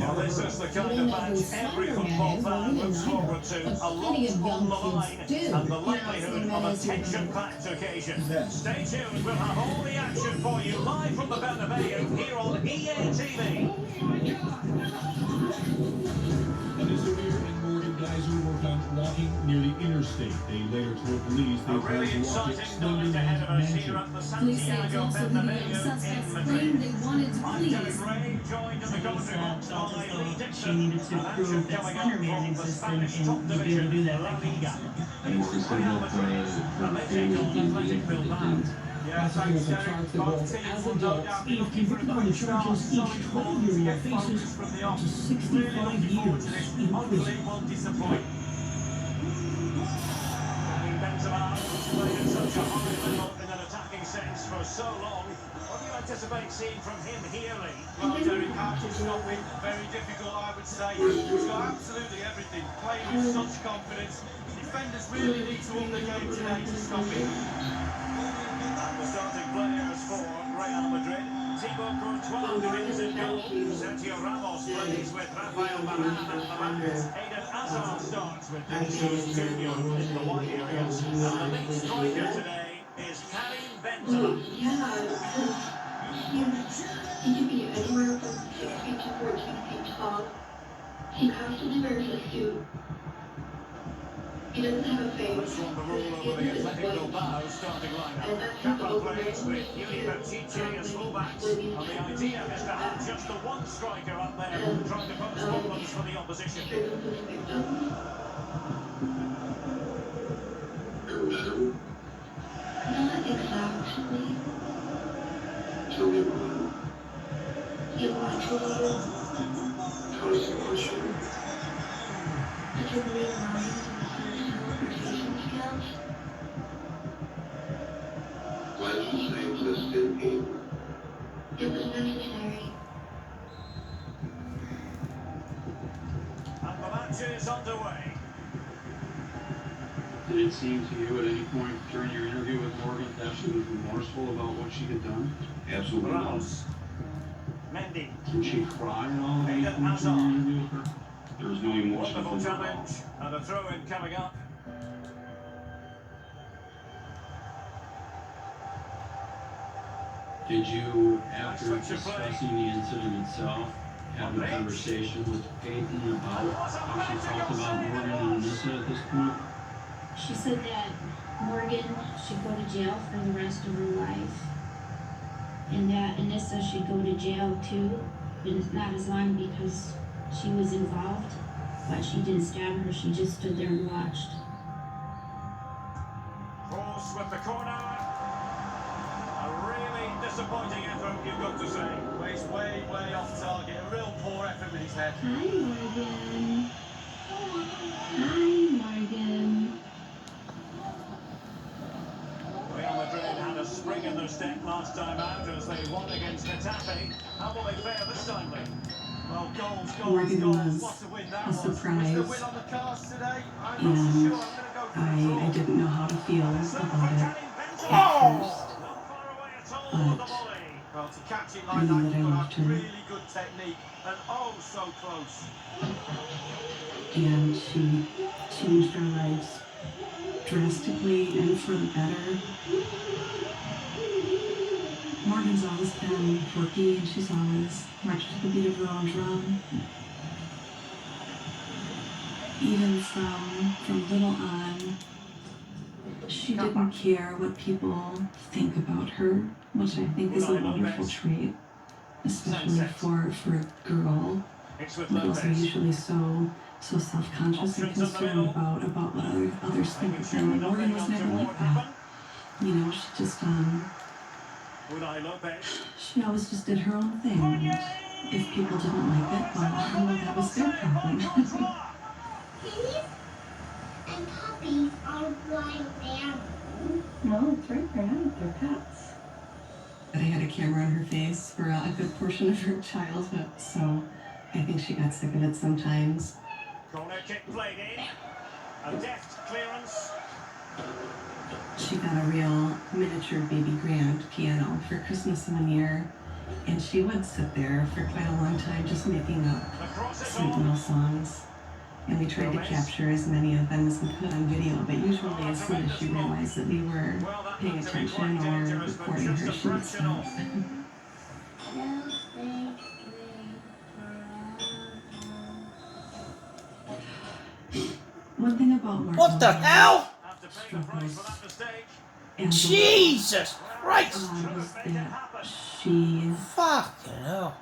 Well, this is the kind of match every football fan looks forward to. A lot on the line and the likelihood of a tension-packed occasion. Stay tuned, we'll have all the action for you live from the Bernabeu here on EA TV. And this earlier in Morgan, guys who worked on walking near the interstate. They later told police they really planned to walk it exciting night ahead of us here at the Santiago Bernabeu in Madrid. I'm Derek Ray, joined in the commentary box by Lee Dixon, and action coming up from the Spanish top division, La Liga. Real Madrid, a meeting on Athletic Bilbao. Yeah, thanks, Derek. Both teams will no doubt be looking for a quick start, solid performance to get focus from the off. Really looking forward to this. Hopefully it won't disappoint. Benzema, who's played in such a high level in an attacking sense for so long. What do you anticipate seeing from him here, Lee? Well, Derek, hard to stop it. Very difficult, I would say. He's got absolutely everything. Playing with such confidence. Defenders really need to up the game today to stop it. And the starting players for Real Madrid. Thibaut Courtois begins in goal. Sergio Ramos plays with Rafael Varane at the back. Eden Hazard starts with Vinicius Junior in the wide areas. And the main striker today is Karim Benzema. He can be anywhere from 6 feet to 14 feet tall. He constantly wears a suit. He doesn't have a face. Let's run the rule over the Athletic Bilbao starting lineup. Kappa plays with Yuri Bertice as fullbacks. And the idea is to have just the one striker up there trying to pose problems for the opposition. Not exactly. Tell me more. You want to leave? How is it possible? I can read minds and skills. Why did you say this in me? It was necessary. And the match is underway. Did it seem to you at any point during your interview with Morgan that she was remorseful about what she had done? Absolutely not. Ramos. Mendy. Did she cry at all at any Eden point during your Hazard. interview with her? There was no emotion Wonderful from her at all. challenge. And a throw-in coming up. Did you, after discussing the incident itself, have a conversation with Peyton about how she felt about Morgan and Anissa at this point? She said that Morgan should go to jail for the rest of her life, and that Anissa should go to jail too, but it's not as long because she was involved, but she didn't stab her, she just stood there and watched. Cross with the corner. A really disappointing effort, you've got to say. Well, he's way, way off target. A real poor effort with his head. Hi, Morgan. Hi, Morgan. Real Madrid had a spring in their step last time out as they won against Getafe. How will they fare this time, Lee? Well, goals, Morgan goals. was What a win that a was. surprise. Was the win on the cards today? I'm And not so sure. I'm going to go for the draw. I didn't know how to feel about it at first. Not far away at all with the volley. Well, to catch it I like knew that, that I you've got loved to have her. really good technique. And oh, so close. And she changed our lives drastically and for the better. Morgan's always been quirky and she's always marched to the beat of her own drum. Even from little on, she didn't care what people think about her, which I think is a wonderful trait, especially for a girl. It's with Girls are Lopez. usually so self-conscious and concerned about what others think of them. Morgan was never like that. You know, she just Unai Lopez. she always just did her own thing. And if people didn't like it, well, that was their problem. Pennies and puppies are wild animals. No, it's right there. They're pets. I had a camera on her face for a good portion of her childhood, so I think she got sick of it sometimes. Corner kick played in. A deft clearance. She got a real miniature baby grand piano for Christmas one year, And she would sit there for quite a long time just making up sweet little songs. And we tried to capture as many of them as we could on video, but usually as soon as she realized that we were paying attention or recording her, she would stop. One thing about Mark What the hell? struggles Jesus Christ! was that Fucking hell.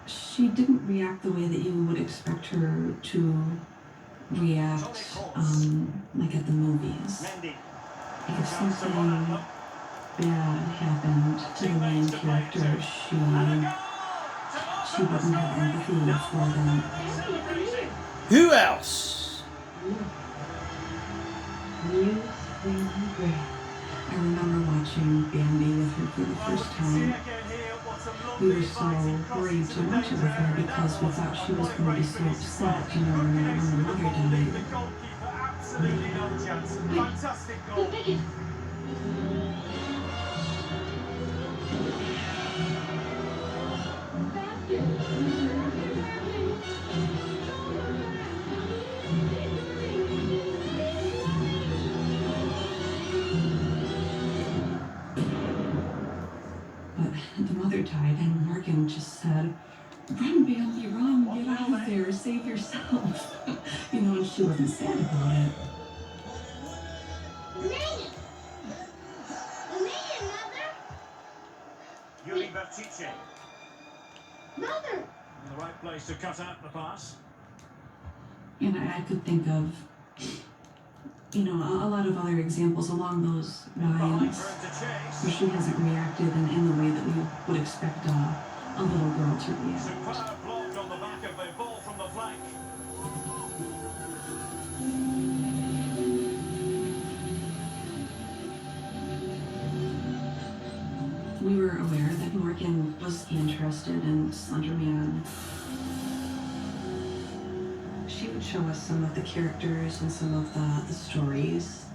she didn't react the way that you would expect her to react, like at the movies. Like if something bad happened to the main character, she wouldn't have empathy for them. Who else? I remember watching Bambi with her for the first time. We were so worried to watch it with her because we thought she was going to be so upset, you know, when the mother died. Absolutely no chance. Fantastic goal. But the mother died, and Morgan just said, "Run, Bambi, run, get out of there, save yourself." You know, and she wasn't sad about it. Yuri Bertice. Mother! In the right place to cut out the pass. And I could think of, you know, a lot of other examples along those lines where she hasn't reacted in the way that we would expect a little girl to react. Superb block on the back of the ball from the flank. We were aware that Morgan was interested in Slender Man. She would show us some of the characters and some of the stories.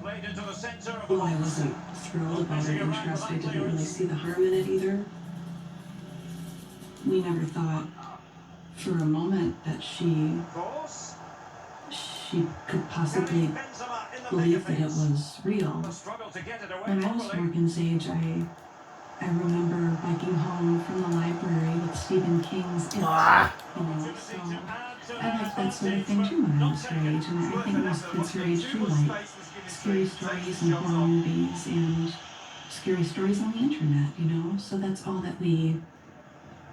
Played into the center of the While I box. wasn't thrilled about her interest, I didn't really see the harm in it either. We never thought for a moment that she could possibly believe that it was real. When I was Morgan's age, I remember biking home from the library with Stephen King's It. You know, so I liked that sort of thing too when I was her age, and I think most kids her age do like scary stories and horror movies and scary stories on the internet, you know? So that's all that we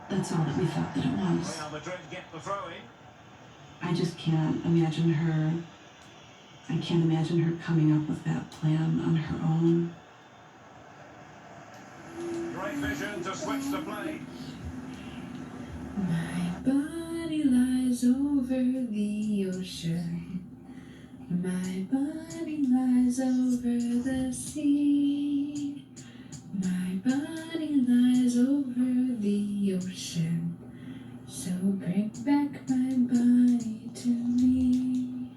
thought that it was. Real Madrid get the throw in. I just can't imagine her. I can't imagine her coming up with that plan on her own. Great vision to switch the play. My body lies over the ocean. My body lies over the sea. My body lies over the ocean. So bring back my body to me.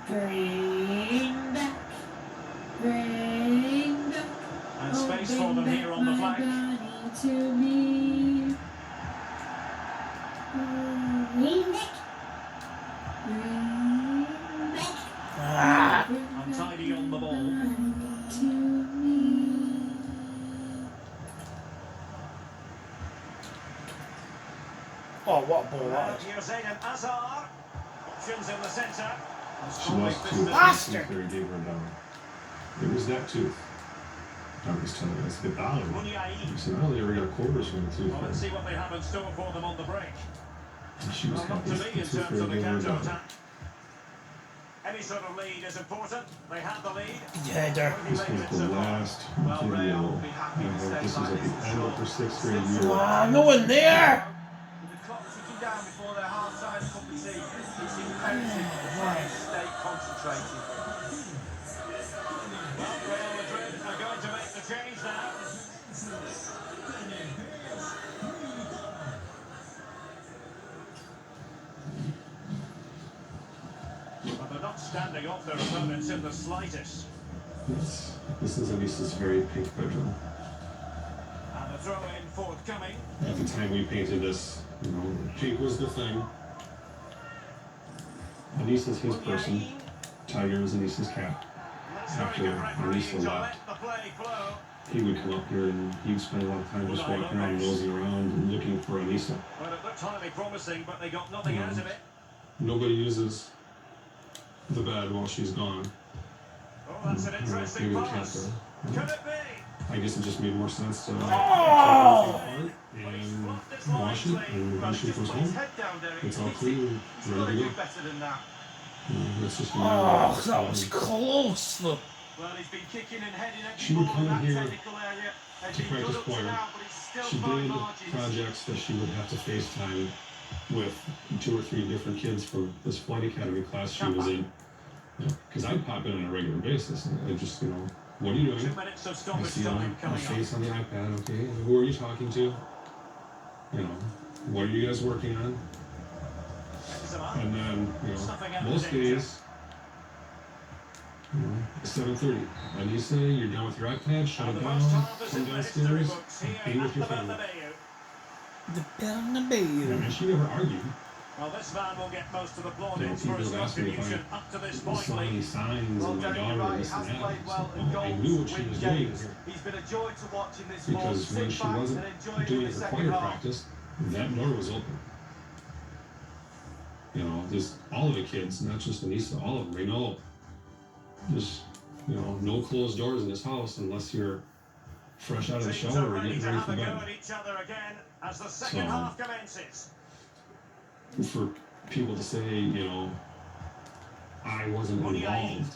Bring back. And space for them here on the flank. Body to me. Bring back. Untidy on the ball. To me. Oh, what a ball that And is. here's Eden Hazard. Options in the centre. She lost two Bastard. after he gave her a dollar. It was that tooth. I was telling her, I said, $1. He said, I only ever got quarters from the tooth. Well, let's see what they have in store for them on the break. And she was Well, not happy. to The me in tooth terms for of the giving her a dollar. counter-attack. Any sort of lead is important. They have the lead. Header. This was the last video. This was at the end of her 6th grade year. Ah, no one there! With the clock ticking down before their half-time cup of tea, it's imperative that the players stay concentrated. Well, Real Madrid are going to make the change now. But they're not standing off their opponents in the slightest. This is Elisa's very pink bedroom. throw-in forthcoming. At the time we painted this, you know, pink was the thing. Anissa's his person. Tiger is Anissa's cat. After Anissa left, he would come up here and he'd spend a lot of time just walking around, nosing around, and looking for Anissa. Well, it looked highly promising, but they got nothing out of it. Nobody uses the bed while she's gone. Oh, that's an interesting pass. Could it be? I guess it just made more sense to take everything apart and wash it, and when she goes home, it's all clean, ready to go. That's just a matter Oh, of, that was close though. Well, he's been kicking and heading at She would come in here area. to practice choir. She did projects that she would have to FaceTime with 2 or 3 different kids from this flight academy class she was in. Because I'd pop in on a regular basis and I just, you know, what are you doing? 2 minutes of I stoppage see time my coming face up. on the iPad, okay, who are you talking to? You know, what are you guys working on? And then, you know, most days, you know, 7:30. Anissa, you're done with your iPad, shut it down, come downstairs, be with your family. The Bernabeu. And she never argued. Well, this man will get most of the You know, plaudits for people his would ask me if contribution up to this point, saw any Lee. signs of my daughter or this and that. So, I knew what she was doing here. He's been a joy to watch in this Because when she wasn't doing her choir practice, that door was open. You know, there's all of the kids, not just Anissa, all of them, they know there's, you know, no closed doors in this house unless you're fresh out of the shower or getting ready for bed. Each other again as the second So, half commences. for people to say, you know, I wasn't involved.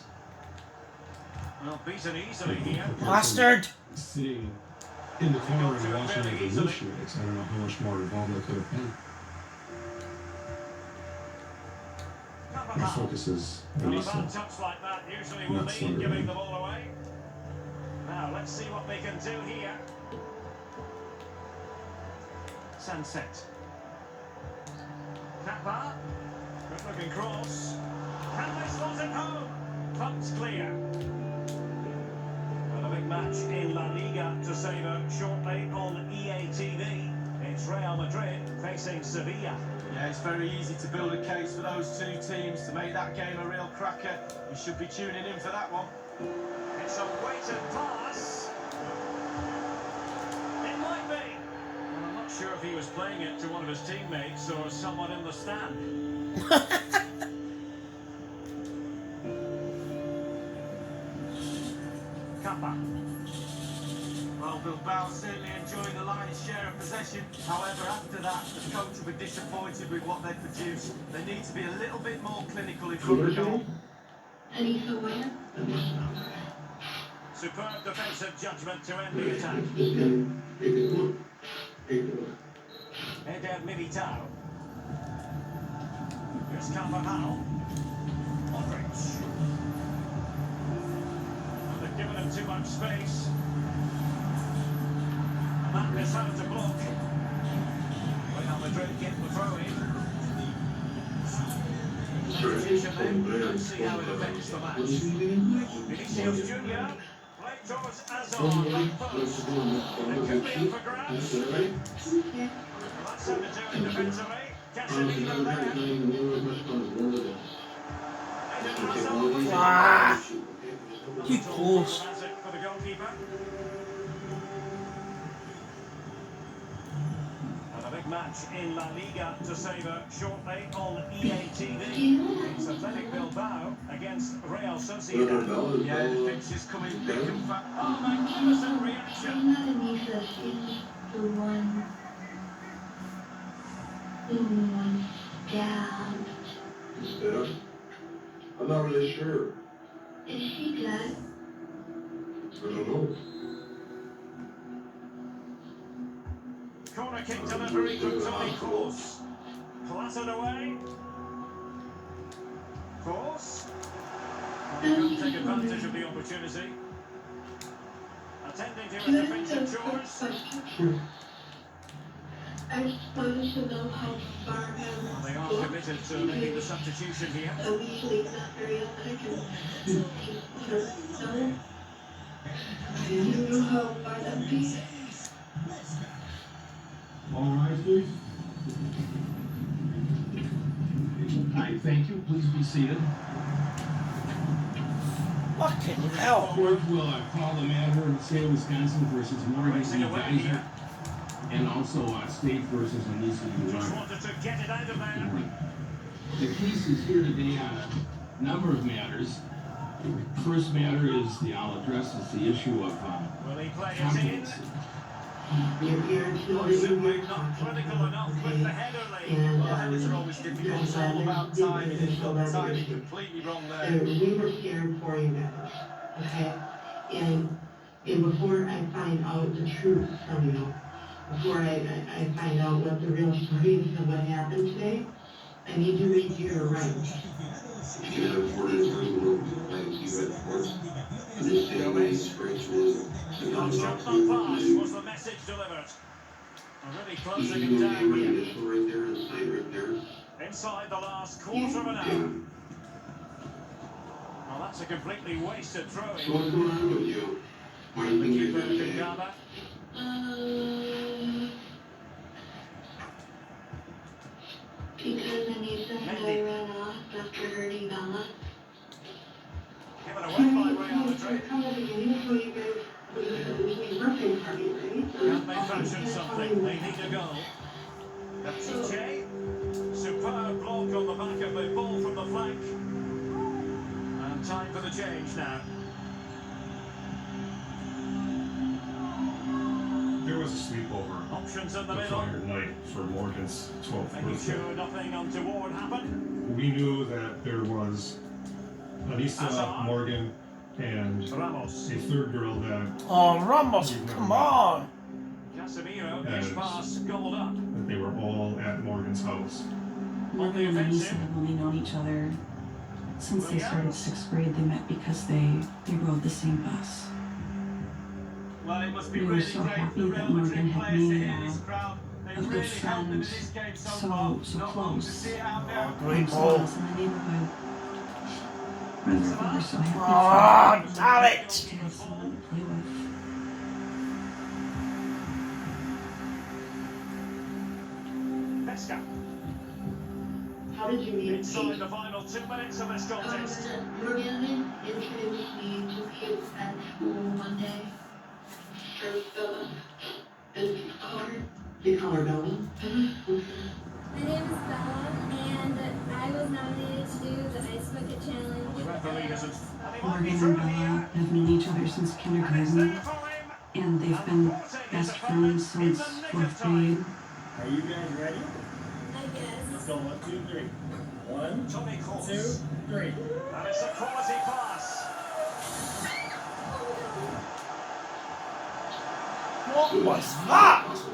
Well, beaten easily here. Bastard! Sitting in the corner and watching like the roof shoots, I don't know how much more involved I could have been. My focus is Well, a Anissa, bad touch like that usually will not mean Slender giving Man. the ball away. Now, let's see what they can do here. Sunset. Kappa. Good looking cross. Can they slot it home? Pump's clear. Well, a big match in La Liga to savour shortly on EA TV. It's Real Madrid facing Sevilla. Yeah, it's very easy to build a case for those 2 teams to make that game a real cracker. You should be tuning in for that one. It's a weighted pass. It might be. Well, I'm not sure if he was playing it to one of his teammates or someone in the stand. Kappa. Well, Bilbao certainly enjoying the lion's share of possession. However, after that, the coach will be disappointed with what they produce. They need to be a little bit more clinical in front of the goal. Anissa where? Superb defensive judgment to end the attack. Eder Militao. Here's Carvajal. Modric. And they've given him too much space. And that is how to block. Real Madrid get the throw in. Substitution then. Let's see how it affects the match. Vinicius Junior. Play towards Azar. Back post. It could be up for grabs. That's how to do it defensively. Casemiro there. Eden Hazard. Ah! Too close. For the goalkeeper. And a big match in La Liga to savour shortly on EA TV. It's Athletic Bilbao against Real Sociedad. Yeah, the fixture's coming big and fat. Oh, magnificent I'm reaction. not Anissa, she's the one who wants down. Instead, I'm not really sure. Is she dead? I don't know. Corner kick delivery from Tony Kroos. Clattered away. Kroos. And he couldn't take advantage of the opportunity. Attending to his defensive chores. I suppose to know how far Well, they I'm are committed to making the substitution here. I'm usually not very athletic and so I don't know how far that be. All rise, please. Hi, thank you. Please be seated. Fucking hell. Court will call the matter of the state of Wisconsin versus Morgan E. Geyser, and also State versus Anissa Just wanted to get it out of there. The case is here today on a number of matters. The first matter is I'll address is the issue of Will he play it in? competency. Possibly not critical enough with the header lead. Well, headers are always difficult. It's all about timing, and he got the timing completely wrong there. We were scared for you guys, okay? And before I find out the truth from you, before I find out what the real story is of what happened today, I need to read you your rights. You have reported in personal complaints you had court. Understand my spiritualism. Not shot, not pass was the message delivered. Already closing it down here. Initial right there and sign right there. Inside the last quarter of an hour. Well, that's a completely wasted So throw-in. what's going on with you? Why do you think you're Keeper doing can that? Because Anissa and I ran off after hurting Bella. Given away by Real Madrid. From the beginning, so you guys, we were paying party, right? Can they fashion something? They need a goal. That's Jay. Superb block on the back of the ball from the flank. And time for the change now. There was a sleepover Options in the the middle. prior night for Morgan's 12th Making birthday. sure nothing untoward happened. We knew that there was Anissa, Morgan, and Ramos. a third girl that Oh, Ramos, come on. Casemiro, dish pass, goaled up. that they were all at Morgan's house. Morgan and Anissa have only known each other since they started 6th grade. They met because they rode the same bus. Well, it must be We were really so great for happy the that Real Morgan Madrid had players to made hear this crowd. They a good really helped them in friend this game so so far. so Not long to close. see it out now. Great So ball. else in the neighborhood. We were so happy Ah, for damn it. to have someone to play with. Pesca. How did you meet Inside the final 2 minutes of this contest. Morgan introduced me to him at school one day. First, and you call her Bella? My name is Bella, and I was nominated to do the Ice Bucket The Challenge. referee isn't. Morgan and Bella have known each other since kindergarten, and they've been best friends since 4th grade. Are you guys ready? I guess. Let's go 1, 2, 3. 1, Tony Kroos. 2, 3. And it's a quality pass. What was that? Is that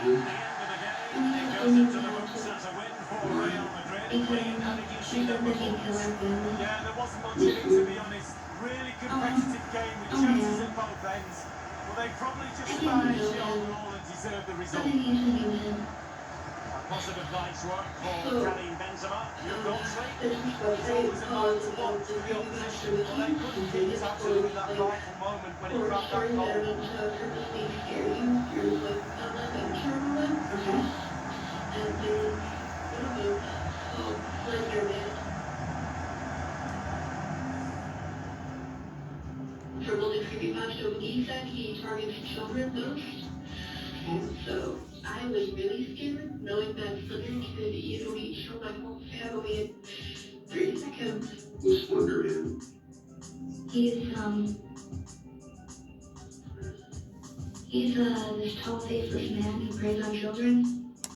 the end of the game? It goes into the books as a win for Real Madrid. Ian, how did you see the performance? Yeah, there wasn't much in it, to be honest. Really competitive game with chances at both ends. Well, they probably just managed it overall and deserved the result. Positive night's work for Karim Benzema. Your thoughts, Lee? It's always a moment to watch for the opposition. Well, they couldn't keep us absolutely that vital moment when he grabbed that goal. For only creepy pasta he said he targets children most. And so I was really scared knowing that something could easily kill my whole family in 3 seconds. Who's Slender Man? He's this tall, faceless man who preys on children.